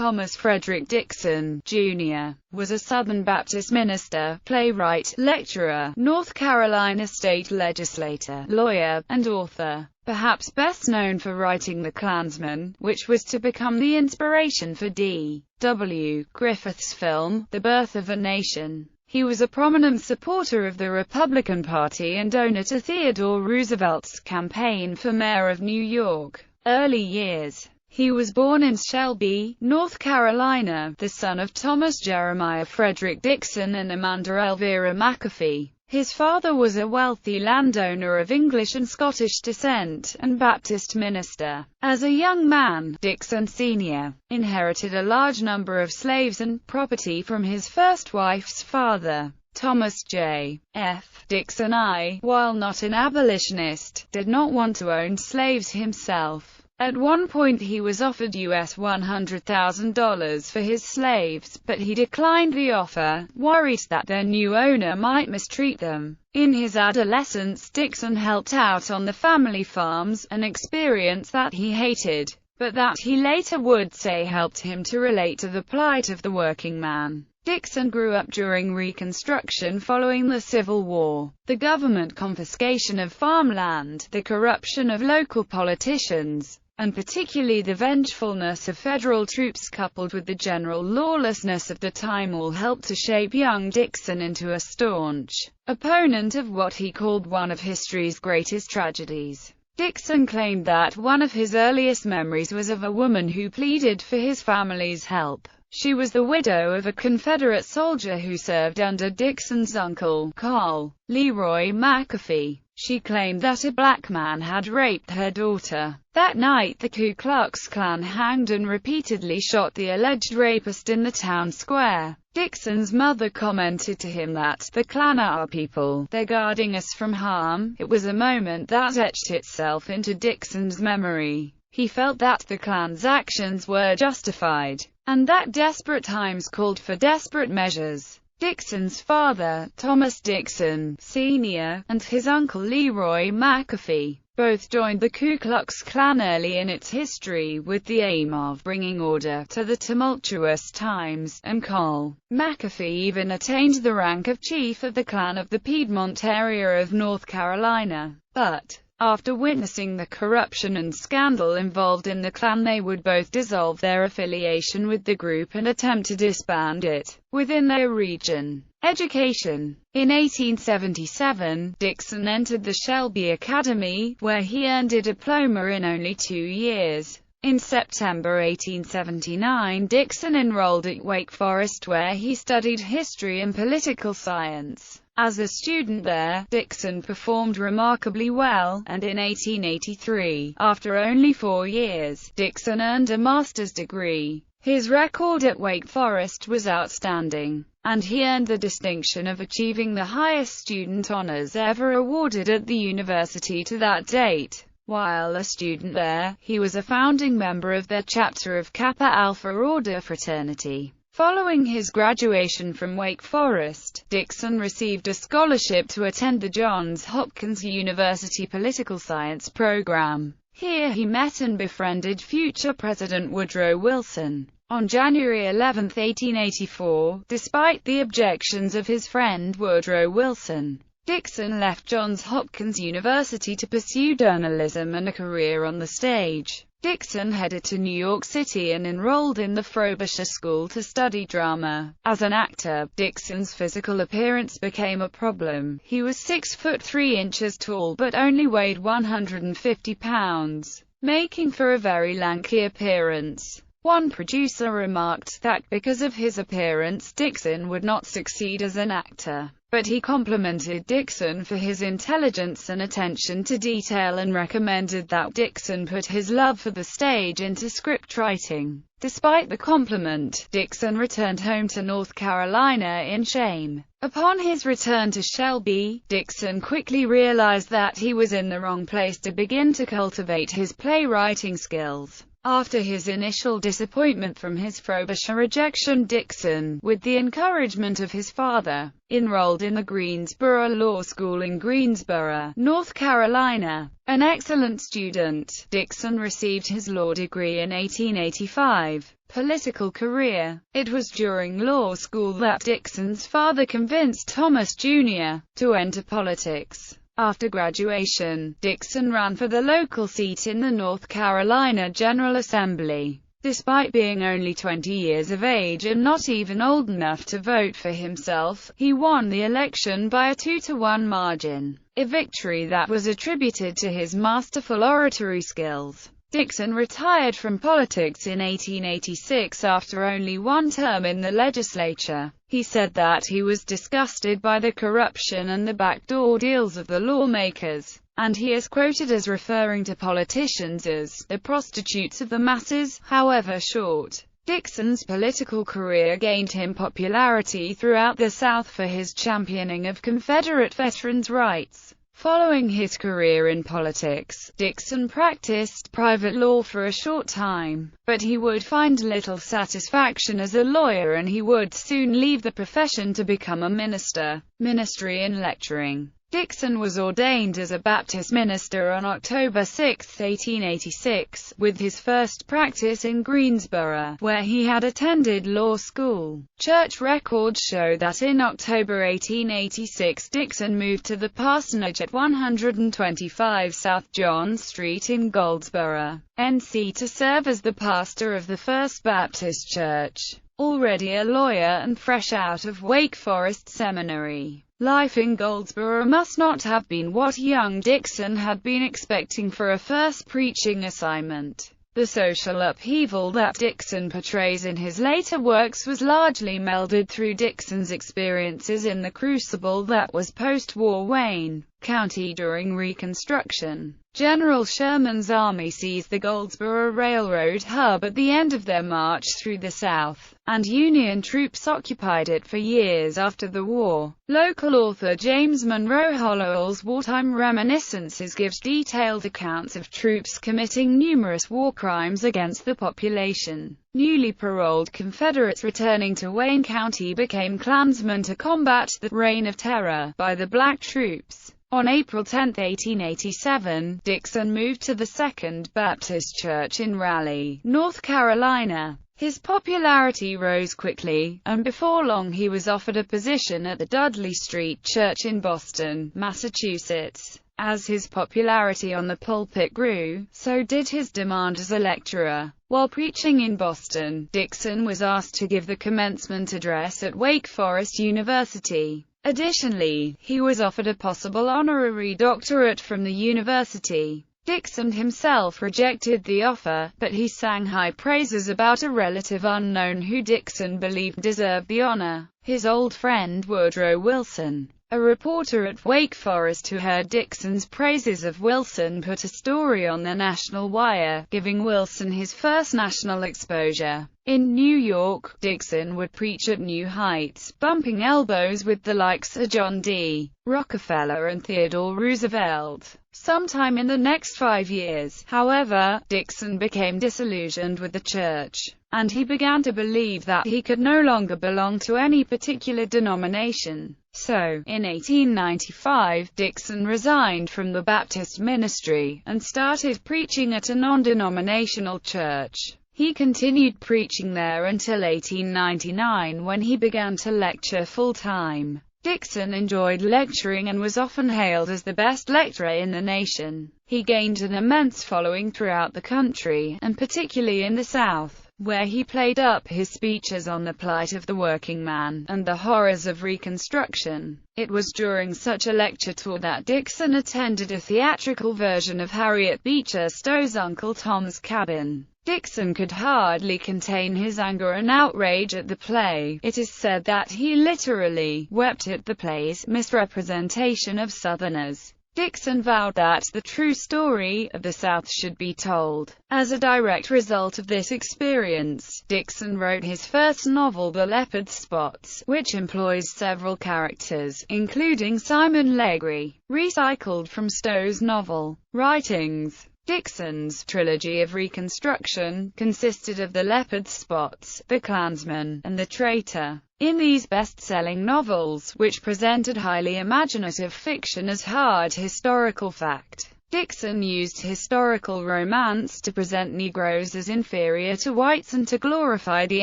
Thomas Frederick Dixon, Jr., was a Southern Baptist minister, playwright, lecturer, North Carolina state legislator, lawyer, and author. Perhaps best known for writing The Klansman, which was to become the inspiration for D.W. Griffith's film, The Birth of a Nation. He was a prominent supporter of the Republican Party and donor to Theodore Roosevelt's campaign for mayor of New York. Early years. He was born in Shelby, North Carolina, the son of Thomas Jeremiah Frederick Dixon and Amanda Elvira McAfee. His father was a wealthy landowner of English and Scottish descent, and Baptist minister. As a young man, Dixon Sr. inherited a large number of slaves and property from his first wife's father, Thomas J. F. Dixon I. While not an abolitionist, did not want to own slaves himself. At one point he was offered US $100,000 for his slaves, but he declined the offer, worried that their new owner might mistreat them. In his adolescence, Dixon helped out on the family farms, an experience that he hated, but that he later would say helped him to relate to the plight of the working man. Dixon grew up during Reconstruction following the Civil War. The government confiscation of farmland, the corruption of local politicians, and particularly the vengefulness of federal troops coupled with the general lawlessness of the time all helped to shape young Dixon into a staunch opponent of what he called one of history's greatest tragedies. Dixon claimed that one of his earliest memories was of a woman who pleaded for his family's help. She was the widow of a Confederate soldier who served under Dixon's uncle, Carl Leroy McAfee. She claimed that a black man had raped her daughter. That night the Ku Klux Klan hanged and repeatedly shot the alleged rapist in the town square. Dixon's mother commented to him that, "The Klan are our people, they're guarding us from harm." It was a moment that etched itself into Dixon's memory. He felt that the Klan's actions were justified, and that desperate times called for desperate measures. Dixon's father, Thomas Dixon, Sr., and his uncle Leroy McAfee, both joined the Ku Klux Klan early in its history with the aim of bringing order to the tumultuous times, and Carl McAfee even attained the rank of chief of the Klan of the Piedmont area of North Carolina. But after witnessing the corruption and scandal involved in the Klan, they would both dissolve their affiliation with the group and attempt to disband it within their region. Education. In 1877, Dixon entered the Shelby Academy, where he earned a diploma in only 2 years. In September 1879, Dixon enrolled at Wake Forest, where he studied history and political science. As a student there, Dixon performed remarkably well, and in 1883, after only 4 years, Dixon earned a master's degree. His record at Wake Forest was outstanding, and he earned the distinction of achieving the highest student honors ever awarded at the university to that date. While a student there, he was a founding member of their chapter of Kappa Alpha Order fraternity. Following his graduation from Wake Forest, Dixon received a scholarship to attend the Johns Hopkins University Political Science program. Here he met and befriended future President Woodrow Wilson. On January 11, 1884, despite the objections of his friend Woodrow Wilson, Dixon left Johns Hopkins University to pursue journalism and a career on the stage. Dixon headed to New York City and enrolled in the Frobisher School to study drama. As an actor, Dixon's physical appearance became a problem. He was 6 foot 3 inches tall but only weighed 150 pounds, making for a very lanky appearance. One producer remarked that because of his appearance Dixon would not succeed as an actor, but he complimented Dixon for his intelligence and attention to detail and recommended that Dixon put his love for the stage into script writing. Despite the compliment, Dixon returned home to North Carolina in shame. Upon his return to Shelby, Dixon quickly realized that he was in the wrong place to begin to cultivate his playwriting skills. After his initial disappointment from his Frobisher rejection, Dixon, with the encouragement of his father, enrolled in the Greensboro Law School in Greensboro, North Carolina. An excellent student, Dixon received his law degree in 1885. Political career. It was during law school that Dixon's father convinced Thomas Jr. to enter politics. After graduation, Dixon ran for the local seat in the North Carolina General Assembly. Despite being only 20 years of age and not even old enough to vote for himself, he won the election by a 2-to-1 margin, a victory that was attributed to his masterful oratory skills. Dixon retired from politics in 1886 after only one term in the legislature. He said that he was disgusted by the corruption and the backdoor deals of the lawmakers, and he is quoted as referring to politicians as the prostitutes of the masses. However short, Dixon's political career gained him popularity throughout the South for his championing of Confederate veterans' rights. Following his career in politics, Dixon practiced private law for a short time, but he would find little satisfaction as a lawyer and he would soon leave the profession to become a ministry and lecturing. Dixon was ordained as a Baptist minister on October 6, 1886, with his first practice in Greensboro, where he had attended law school. Church records show that in October 1886 Dixon moved to the parsonage at 125 South John Street in Goldsboro, NC, to serve as the pastor of the First Baptist Church. Already a lawyer and fresh out of Wake Forest Seminary, life in Goldsboro must not have been what young Dixon had been expecting for a first preaching assignment. The social upheaval that Dixon portrays in his later works was largely melded through Dixon's experiences in the crucible that was post-war Wayne County during Reconstruction. General Sherman's army seized the Goldsboro Railroad hub at the end of their march through the South, and Union troops occupied it for years after the war. Local author James Monroe Hollowell's Wartime Reminiscences gives detailed accounts of troops committing numerous war crimes against the population. Newly paroled Confederates returning to Wayne County became Klansmen to combat the Reign of Terror by the black troops. On April 10, 1887, Dixon moved to the Second Baptist Church in Raleigh, North Carolina. His popularity rose quickly, and before long he was offered a position at the Dudley Street Church in Boston, Massachusetts. As his popularity on the pulpit grew, so did his demand as a lecturer. While preaching in Boston, Dixon was asked to give the commencement address at Wake Forest University. Additionally, he was offered a possible honorary doctorate from the university. Dixon himself rejected the offer, but he sang high praises about a relative unknown who Dixon believed deserved the honor, his old friend Woodrow Wilson. A reporter at Wake Forest who heard Dixon's praises of Wilson put a story on the National Wire, giving Wilson his first national exposure. In New York, Dixon would preach at new heights, bumping elbows with the likes of John D. Rockefeller and Theodore Roosevelt. Sometime in the next 5 years, however, Dixon became disillusioned with the church, and he began to believe that he could no longer belong to any particular denomination. So, in 1895, Dixon resigned from the Baptist ministry, and started preaching at a non-denominational church. He continued preaching there until 1899, when he began to lecture full-time. Dixon enjoyed lecturing and was often hailed as the best lecturer in the nation. He gained an immense following throughout the country, and particularly in the South, where he played up his speeches on the plight of the working man, and the horrors of Reconstruction. It was during such a lecture tour that Dixon attended a theatrical version of Harriet Beecher Stowe's Uncle Tom's Cabin. Dixon could hardly contain his anger and outrage at the play. It is said that he literally wept at the play's misrepresentation of Southerners. Dixon vowed that the true story of the South should be told. As a direct result of this experience, Dixon wrote his first novel, The Leopard's Spots, which employs several characters, including Simon Legree, recycled from Stowe's novel writings. Dixon's trilogy of Reconstruction consisted of The Leopard's Spots, The Klansman, and The Traitor. In these best-selling novels, which presented highly imaginative fiction as hard historical fact, Dixon used historical romance to present Negroes as inferior to whites and to glorify the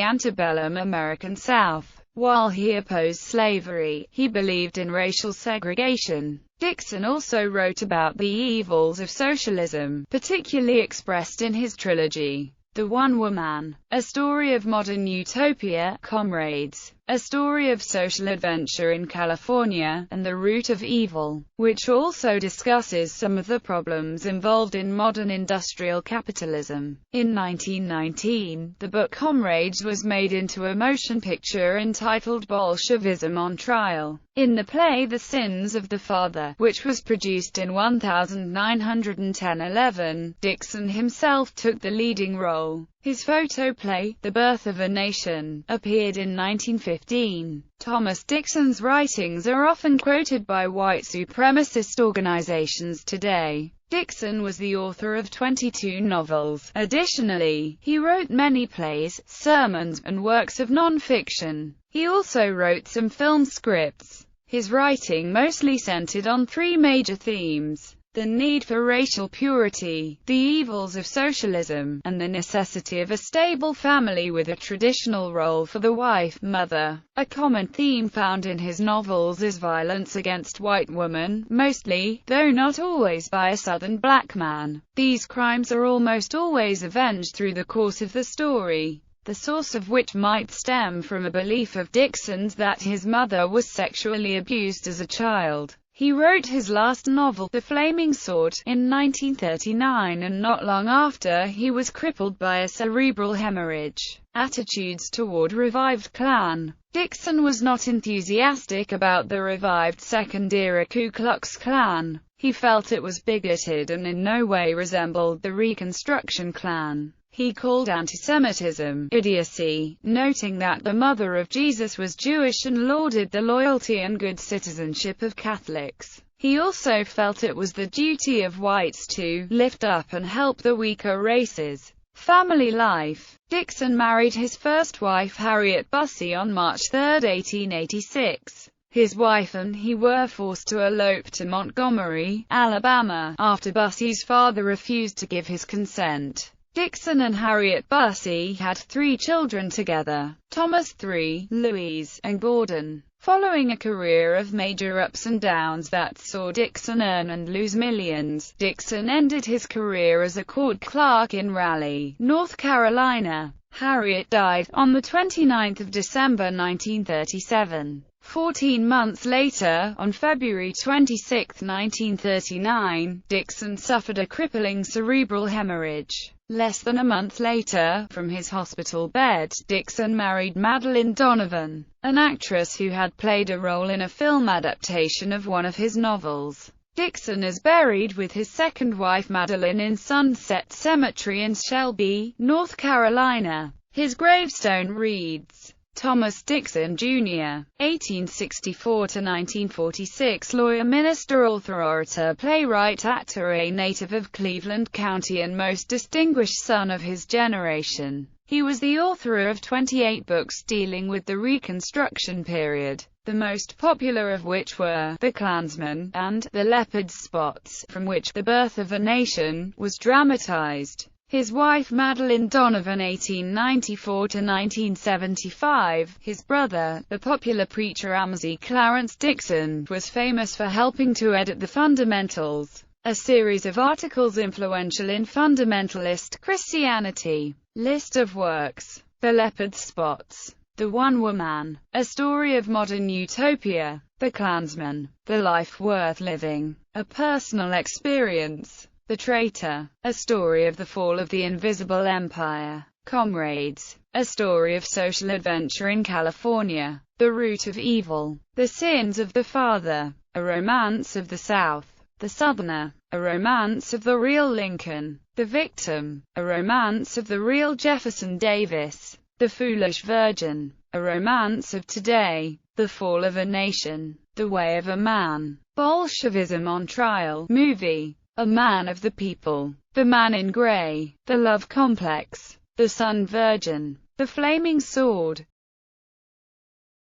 antebellum American South. While he opposed slavery, he believed in racial segregation. Dixon also wrote about the evils of socialism, particularly expressed in his trilogy, The One Woman, A Story of Modern Utopia, Comrades, A Story of Social Adventure in California, and The Root of Evil, which also discusses some of the problems involved in modern industrial capitalism. In 1919, the book Comrades was made into a motion picture entitled Bolshevism on Trial. In the play The Sins of the Father, which was produced in 1910-11, Dixon himself took the leading role. His photoplay, The Birth of a Nation, appeared in 1915. Thomas Dixon's writings are often quoted by white supremacist organizations today. Dixon was the author of 22 novels. Additionally, he wrote many plays, sermons, and works of non-fiction. He also wrote some film scripts. His writing mostly centered on three major themes: the need for racial purity, the evils of socialism, and the necessity of a stable family with a traditional role for the wife, mother. A common theme found in his novels is violence against white women, mostly, though not always, by a Southern black man. These crimes are almost always avenged through the course of the story, the source of which might stem from a belief of Dixon's that his mother was sexually abused as a child. He wrote his last novel, The Flaming Sword, in 1939, and not long after he was crippled by a cerebral hemorrhage. Attitudes toward revived Klan. Dixon was not enthusiastic about the revived Second-era Ku Klux Klan. He felt it was bigoted and in no way resembled the Reconstruction Klan. He called antisemitism idiocy, noting that the mother of Jesus was Jewish and lauded the loyalty and good citizenship of Catholics. He also felt it was the duty of whites to lift up and help the weaker races. Family life. Dixon married his first wife Harriet Bussey on March 3, 1886. His wife and he were forced to elope to Montgomery, Alabama, after Bussey's father refused to give his consent. Dixon and Harriet Bussey had 3 children together: Thomas III, Louise, and Gordon. Following a career of major ups and downs that saw Dixon earn and lose millions, Dixon ended his career as a court clerk in Raleigh, North Carolina. Harriet died on the 29th of December 1937. 14 months later, on February 26, 1939, Dixon suffered a crippling cerebral hemorrhage. Less than a month later, from his hospital bed, Dixon married Madeline Donovan, an actress who had played a role in a film adaptation of one of his novels. Dixon is buried with his second wife Madeline in Sunset Cemetery in Shelby, North Carolina. His gravestone reads, Thomas Dixon, Jr., 1864–1946, lawyer, minister, author, orator, playwright, actor, a native of Cleveland County and most distinguished son of his generation. He was the author of 28 books dealing with the Reconstruction period, the most popular of which were The Klansman and The Leopard's Spots, from which The Birth of a Nation was dramatized. His wife Madeline Donovan, 1894–1975, his brother, the popular preacher Amzi Clarence Dixon, was famous for helping to edit The Fundamentals, a series of articles influential in fundamentalist Christianity. List of works: The Leopard's Spots, The One Woman, A Story of Modern Utopia, The Klansman, The Life Worth Living, A Personal Experience, The Traitor, A Story of the Fall of the Invisible Empire, Comrades, A Story of Social Adventure in California, The Root of Evil, The Sins of the Father, A Romance of the South, The Southerner, A Romance of the Real Lincoln, The Victim, A Romance of the Real Jefferson Davis, The Foolish Virgin, A Romance of Today, The Fall of a Nation, The Way of a Man, Bolshevism on Trial, Movie. A Man of the People, The Man in Gray, The Love Complex, The Sun Virgin, The Flaming Sword,